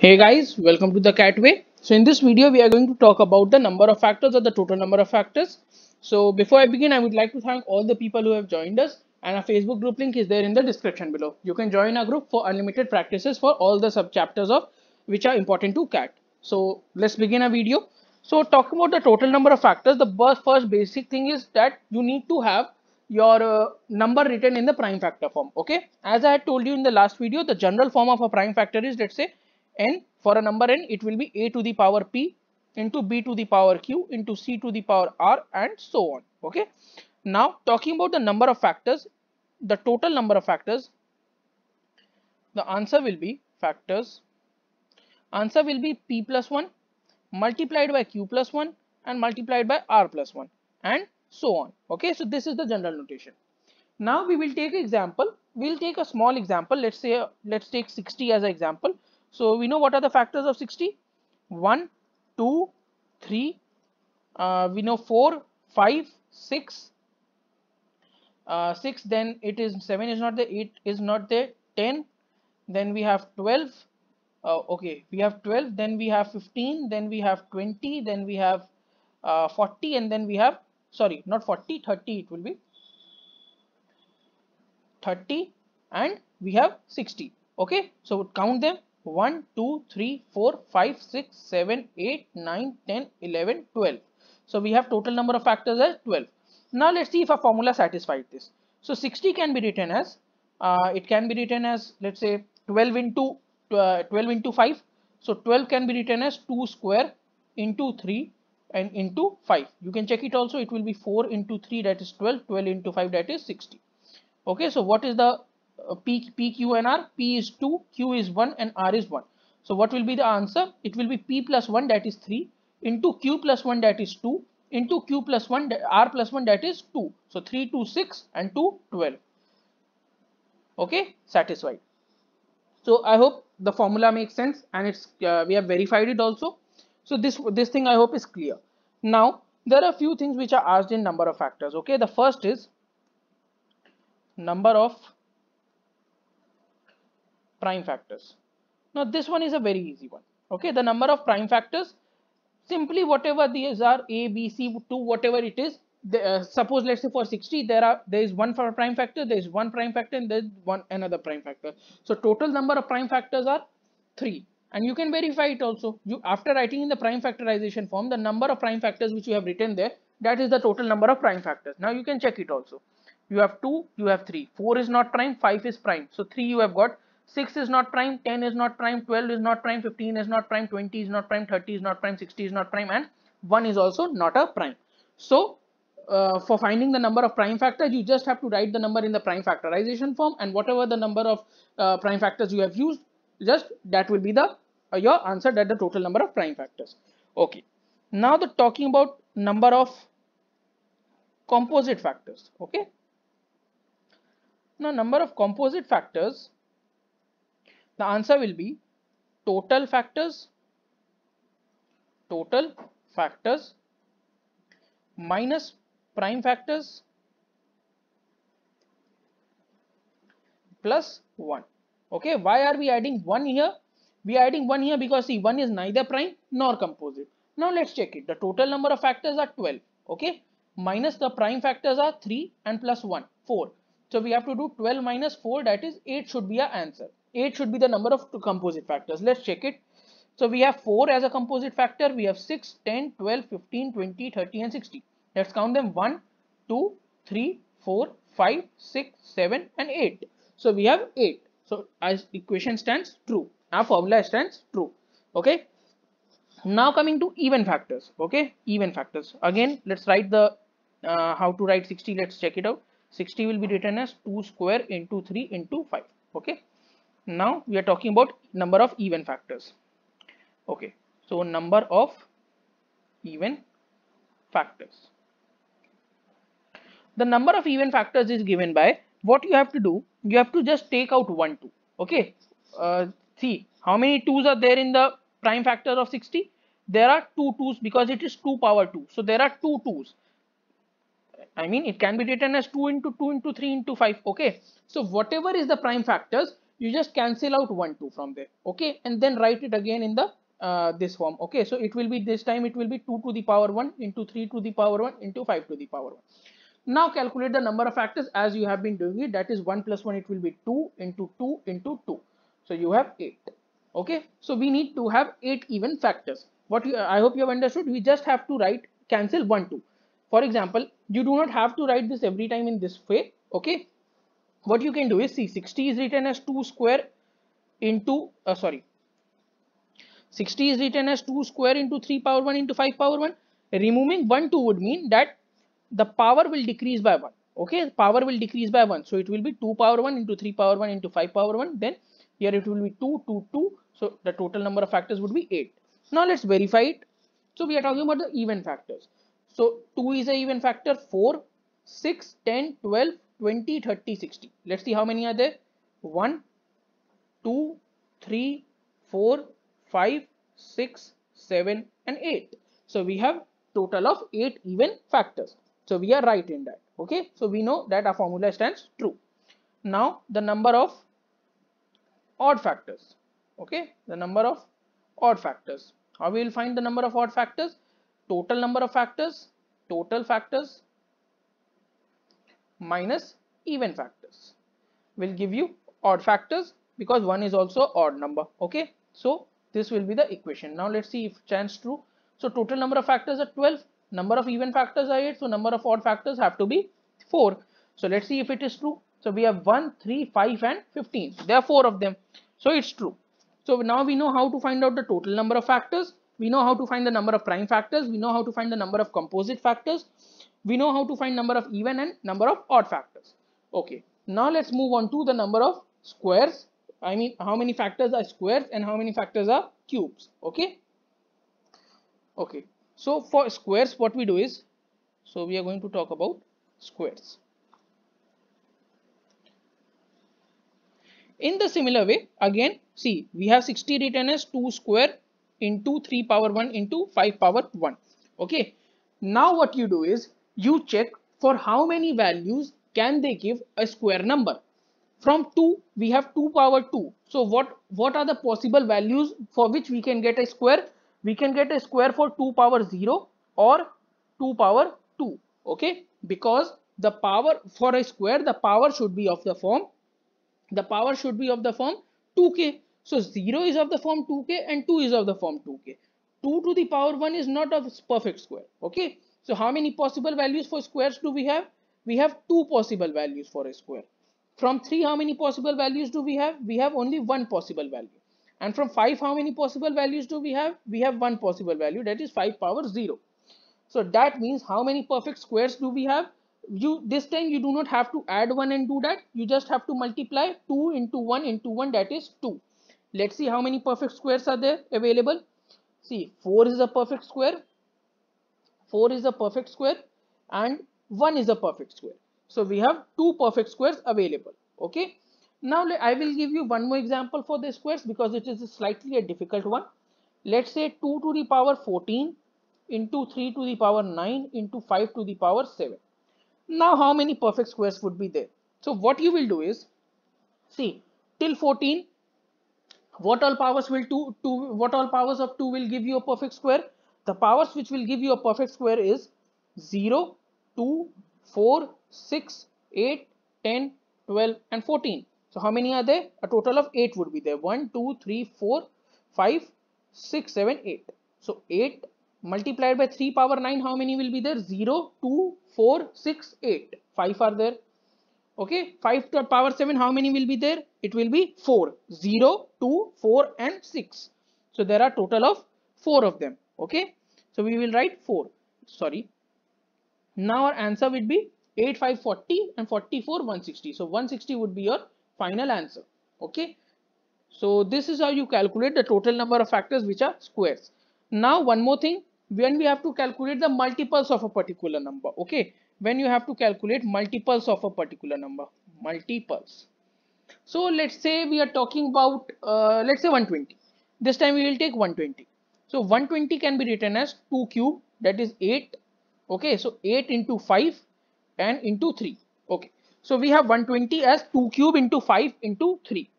Hey guys, welcome to the Catway. So in this video, we are going to talk about the number of factors or the total number of factors. So before I begin, I would like to thank all the people who have joined us, and our Facebook group link is there in the description below. You can join our group for unlimited practices for all the sub chapters of which are important to CAT. So let's begin our video. So talking about the total number of factors, the first basic thing is that you need to have your number written in the prime factor form. Okay, as I had told you in the last video, the general form of a prime factor is, let's say, n. For a number n, it will be a to the power p into b to the power q into c to the power r and so on. Okay, now talking about the number of factors, the total number of factors, the answer will be p plus 1 multiplied by q plus 1 and multiplied by r plus 1 and so on. Okay, so this is the general notation. Now we will take example. We'll take a small example. Let's say let's take 60 as an example. So we know what are the factors of 60: 1, 2, 3. We know 4, 5, 6. 6. Then it is 7 is not there. 8 is not there. 10. Then we have 12. Okay, we have 12. Then we have 15. Then we have 20. Then we have 40, and then we have, sorry, not 40, 30. It will be 30, and we have 60. Okay, so count them: 1, 2, 3, 4, 5, 6, 7, 8, 9, 10, 11, 12. So we have total number of factors as 12. Now let's see if a formula satisfies this. So 60 can be written as, let's say 12 into 5. So 12 can be written as 2 square into 3 and into 5. You can check it also. It will be 4 into 3, that is 12. 12 into 5, that is 60. Okay, so what is the p, q and r? P is 2, q is 1 and r is 1. So what will be the answer? It will be p plus 1, that is 3, into q plus 1, that is 2, into q plus 1, r plus 1, that is 2. So 3, 2, 6 and 2, 12. Okay, satisfied. So I hope the formula makes sense, and it's we have verified it also. So this thing I hope is clear. Now there are a few things which are asked in number of factors. Okay, the first is number of prime factors. Now this one is a very easy one. Okay, the number of prime factors, simply whatever these are, a, b, c, 2, whatever it is. Suppose let's say for 60 there is one for a prime factor, there is one prime factor, and there is one another prime factor. So total number of prime factors are 3, and you can verify it also. You, after writing in the prime factorization form, the number of prime factors which you have written there, that is the total number of prime factors. Now you can check it also. You have 2, you have 3. 4 is not prime, 5 is prime. So 3 you have got. 6 is not prime, 10 is not prime, 12 is not prime, 15 is not prime, 20 is not prime, 30 is not prime, 60 is not prime, and 1 is also not a prime. So for finding the number of prime factors, you just have to write the number in the prime factorization form, and whatever the number of prime factors you have used, just that will be the your answer, that the total number of prime factors. Okay, now the talking about number of composite factors. Okay, now number of composite factors, the answer will be total factors minus prime factors plus 1. Okay, why are we adding 1 here? We are adding 1 here because see, 1 is neither prime nor composite. Now let's check it. The total number of factors are 12. Okay, minus the prime factors are 3 and plus 1, 4. So we have to do 12 minus 4, that is 8 should be our answer. 8 should be the number of composite factors. Let's check it. So we have 4 as a composite factor. We have 6, 10, 12, 15, 20, 30 and 60. Let's count them: 1, 2, 3, 4, 5, 6, 7 and 8. So we have 8. So our equation stands true. Our formula stands true. Okay. Now coming to even factors. Okay, even factors. Again, let's write the how to write 60. Let's check it out. 60 will be written as 2 square into 3 into 5. Okay. Now we are talking about number of even factors. Okay, so number of even factors. The number of even factors is given by, what you have to do, you have to just take out 1, 2. Okay, see how many 2's are there in the prime factor of 60. There are 2 2's because it is 2 power 2. So there are 2 2's. I mean, it can be written as 2 into 2 into 3 into 5. Okay, so whatever is the prime factors, you just cancel out 1 2 from there, okay, and then write it again in the this form, okay. So it will be, this time it will be 2 to the power 1 into 3 to the power 1 into 5 to the power 1. Now calculate the number of factors as you have been doing it, that is 1 plus 1, it will be 2 into 2 into 2, so you have 8, okay. So we need to have 8 even factors. I hope you have understood. We just have to write cancel 1 2. For example, you do not have to write this every time in this way, okay. What you can do is, see, 60 is written as 2 square into 60 is written as 2 square into 3 power 1 into 5 power 1. Removing 1 2 would mean that the power will decrease by 1, okay. Power will decrease by 1, so it will be 2 power 1 into 3 power 1 into 5 power 1. Then here it will be 2 2 2, so the total number of factors would be 8. Now let's verify it. So we are talking about the even factors. So 2 is a even factor, 4 6 10 12 20 30 60. Let's see how many are there. 1 2 3 4 5 6 7 and 8. So we have total of 8 even factors. So we are right in that, okay. So we know that our formula stands true. Now the number of odd factors, okay, the number of odd factors. How we will find the number of odd factors? Total number of factors, total factors minus even factors will give you odd factors, because 1 is also odd number, okay. So this will be the equation. Now let's see if it stands true. So total number of factors are 12, number of even factors are 8, so number of odd factors have to be 4. So let's see if it is true. So we have 1 3 5 and 15, there are 4 of them, so it's true. So now we know how to find out the total number of factors, we know how to find the number of prime factors, we know how to find the number of composite factors, we know how to find number of even and number of odd factors, okay. Now let's move on to the number of squares, I mean how many factors are squares and how many factors are cubes, okay. Okay, so for squares what we do is, so we are going to talk about squares. In the similar way, again, see, we have 60 written as 2 square into 3 power 1 into 5 power 1, okay. Now what you do is, you check for how many values can they give a square number. From 2 we have 2 power 2, so what are the possible values for which we can get a square? We can get a square for 2 power 0 or 2 power 2, okay, because the power for a square, the power should be of the form 2k. So 0 is of the form 2k and 2 is of the form 2k. 2 to the power 1 is not a perfect square, okay. So how many possible values for squares do we have? We have 2 possible values for a square. From 3, how many possible values do we have? We have only 1 possible value. And from 5, how many possible values do we have? We have 1 possible value, that is 5 power 0. So that means how many perfect squares do we have? This time you do not have to add 1 and do that. You just have to multiply 2 into 1, that is 2. Let's see how many perfect squares are there available. See, 4 is a perfect square, 4 is a perfect square and 1 is a perfect square. So we have 2 perfect squares available, okay. Now I will give you one more example for the squares because it is slightly a difficult one. Let's say 2 to the power 14 into 3 to the power 9 into 5 to the power 7. Now how many perfect squares would be there? So what you will do is, see, till 14, what all powers of 2 will give you a perfect square? The powers which will give you a perfect square is 0, 2, 4, 6, 8, 10, 12 and 14. So how many are there? A total of 8 would be there. 1, 2, 3, 4, 5, 6, 7, 8. So 8 multiplied by 3 power 9, how many will be there? 0, 2, 4, 6, 8. 5 are there. Okay, 5 to the power 7, how many will be there? It will be 4. 0, 2, 4 and 6. So there are total of 4 of them. Okay, so we will write 4. Sorry. Now our answer would be 8, 5, 40 and 44, 160. So 160 would be your final answer. Okay, so this is how you calculate the total number of factors which are squares. Now one more thing, when we have to calculate the multiples of a particular number. Okay, when you have to calculate multiples of a particular number, multiples. So let's say we are talking about let's say 120. This time we will take 120. So 120 can be written as 2 cube, that is 8. Okay, so 8 into 5 and into 3. Okay, so we have 120 as 2 cube into 5 into 3.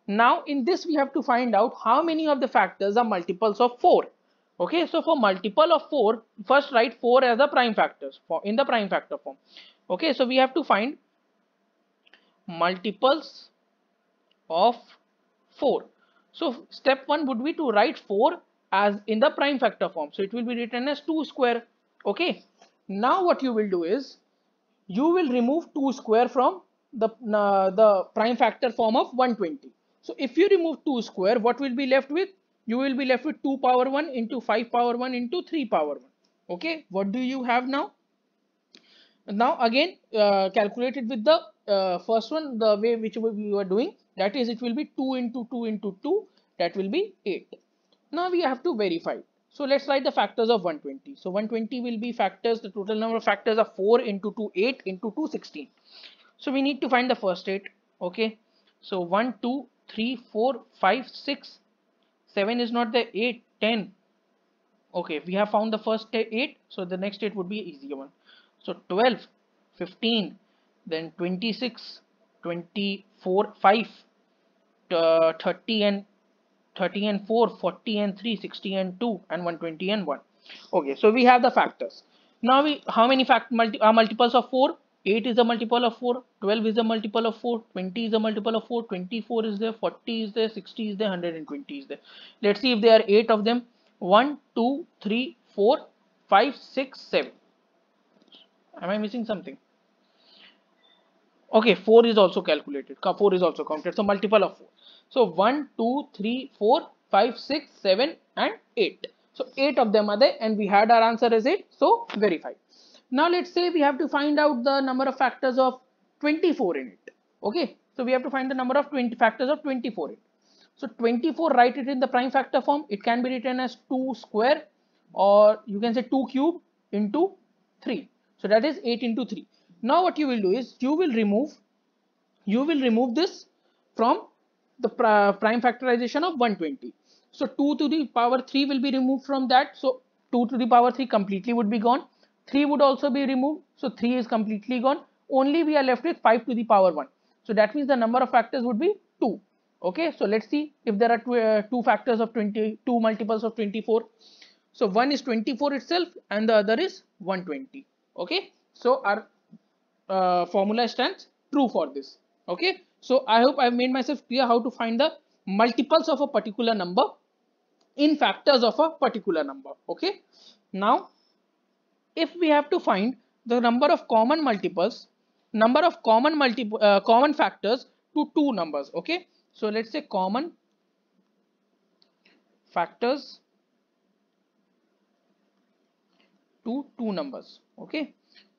Now in this we have to find out how many of the factors are multiples of 4. Okay, so for multiple of 4, first write 4 as the prime factors in the prime factor form. Okay, so we have to find multiples of 4. So step 1 would be to write 4 as in the prime factor form. So it will be written as 2 square. Okay, now what you will do is you will remove 2 square from the prime factor form of 120. So if you remove 2 square, what will be left with? You will be left with 2 power 1 into 5 power 1 into 3 power 1. Okay, what do you have now? Now again calculate it with the first one, the way which we were doing, that is it will be 2 into 2 into 2, that will be 8. Now we have to verify. So let's write the factors of 120. So 120 will be factors, the total number of factors are 4 into 2 8 into 2 16. So we need to find the first 8. Okay, so 1 2 3 4 5 6 7 is not the 8 10. Okay, we have found the first 8, so the next 8 would be easier one. So 12 15, then 26 24 5 30 and 4 40 and 3 60 and 2 and 120 and 1. Okay, so we have the factors. Now we, how many multiples of 4? 8 is a multiple of 4, 12 is a multiple of 4, 20 is a multiple of 4, 24 is there, 40 is there, 60 is there, 120 is there. Let's see if there are 8 of them. 1 2 3 4 5 6 7. Am I missing something? Okay, 4 is also calculated, 4 is also counted, so multiple of 4. So 1 2 3 4 5 6 7 and 8. So 8 of them are there, and we had our answer as 8, so verify. Now let's say we have to find out the number of factors of 24 in it. Okay, so we have to find the number of 20 factors of 24 in it. So 24, write it in the prime factor form. It can be written as 2 square, or you can say 2 cube into 3. So that is 8 into 3. Now what you will do is you will remove this from the prime factorization of 120. So 2 to the power 3 will be removed from that. So 2 to the power 3 completely would be gone. 3 would also be removed. So 3 is completely gone. Only we are left with 5 to the power 1. So that means the number of factors would be 2. Okay, so let's see if there are two factors of 22 multiples of 24. So one is 24 itself and the other is 120. Okay, so our formula stands true for this. Okay, so I hope I've made myself clear how to find the multiples of a particular number in factors of a particular number. Okay, now if we have to find the number of common multiples, common factors to two numbers. Okay, so let's say common factors to two numbers. Okay,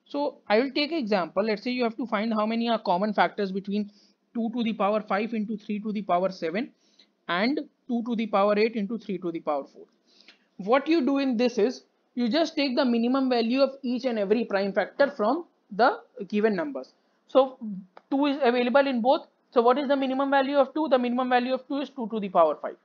so I will take an example. Let's say you have to find how many are common factors between 2 to the power 5 into 3 to the power 7 and 2 to the power 8 into 3 to the power 4. What you do in this is you just take the minimum value of each and every prime factor from the given numbers. So 2 is available in both. So what is the minimum value of 2? The minimum value of 2 is 2 to the power 5.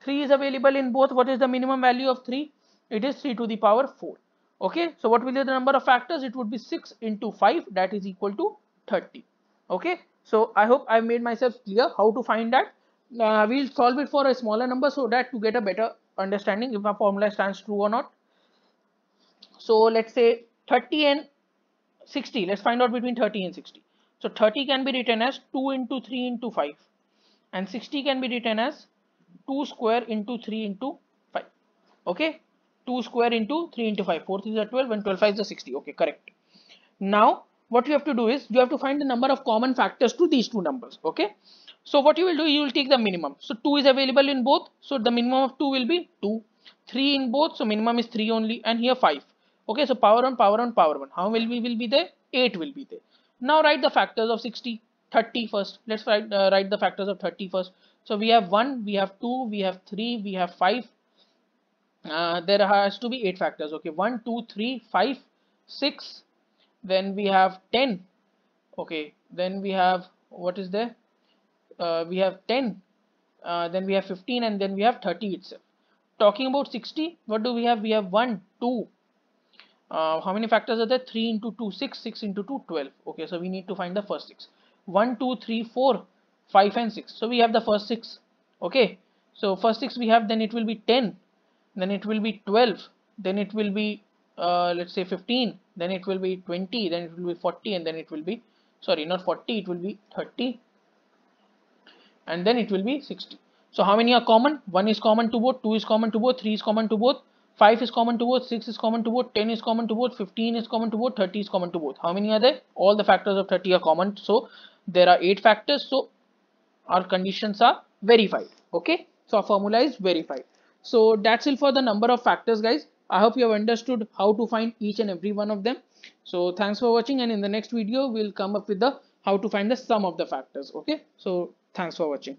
3 is available in both. What is the minimum value of 3? It is 3 to the power 4. Okay, so what will be the number of factors? It would be 6 into 5, that is equal to 30. Okay, so I hope I've made myself clear how to find that. We'll solve it for a smaller number so that to get a better understanding if our formula stands true or not. So let's say 30 and 60. Let's find out between 30 and 60. So 30 can be written as 2 into 3 into 5 and 60 can be written as 2 square into 3 into 5. Okay, 2 square into 3 into 5. 4 is a 12 and 12 5 is a 60. Okay, correct. Now what you have to do is you have to find the number of common factors to these two numbers. Okay, so what you will do, you will take the minimum. So 2 is available in both, so the minimum of 2 will be 2. 3 in both, so minimum is 3 only, and here 5. Okay, so power on power on power 1. How will be there? 8 will be there. Now write the factors of 60. 30 first. Let's write the factors of 30 first. So we have 1, we have 2, we have 3, we have 5. There has to be 8 factors. Okay, 1 2 3 5 6, then we have 10. Okay, then we have, what is there? We have 10, then we have 15, and then we have 30 itself. Talking about 60, what do we have? We have 1 2, how many factors are there? 3 into 2 6, 6 into 2 12. Okay, so we need to find the first 6. 1 2 3 4 5 and 6. So we have the first 6. Okay, so first 6 we have, then it will be 10, then it will be 12, then it will be let's say 15, then it will be 20, then it will be 40, and then it will be, sorry, not 40, it will be 30, and then it will be 60. So how many are common? 1 is common to both, 2 is common to both, 3 is common to both, 5 is common to both, 6 is common to both, 10 is common to both, 15 is common to both, 30 is common to both. How many are there? All the factors of 30 are common. So there are 8 factors. So our conditions are verified. Okay, so our formula is verified. So that's it for the number of factors, guys. I hope you have understood how to find each and every one of them. So thanks for watching, and in the next video we'll come up with the how to find the sum of the factors. Okay, so thanks for watching.